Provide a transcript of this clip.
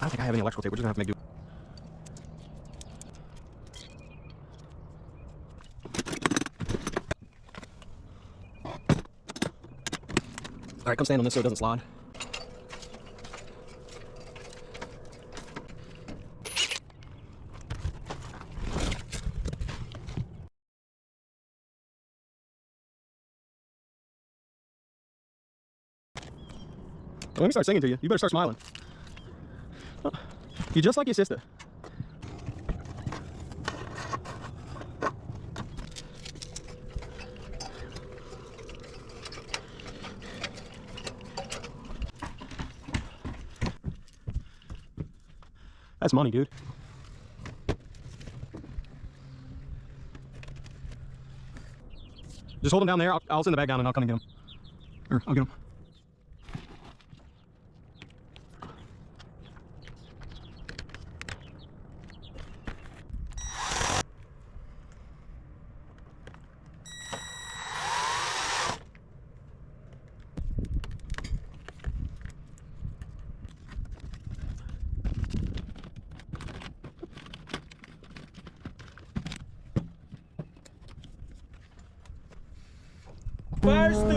don't think I have any electrical tape. We're just gonna have to make do. All right, come stand on this so it doesn't slide. Let me start singing to you. You better start smiling. You're just like your sister. That's money, dude. Just hold him down there. I'll send the bag down and I'll come and get him. Or I'll get him. First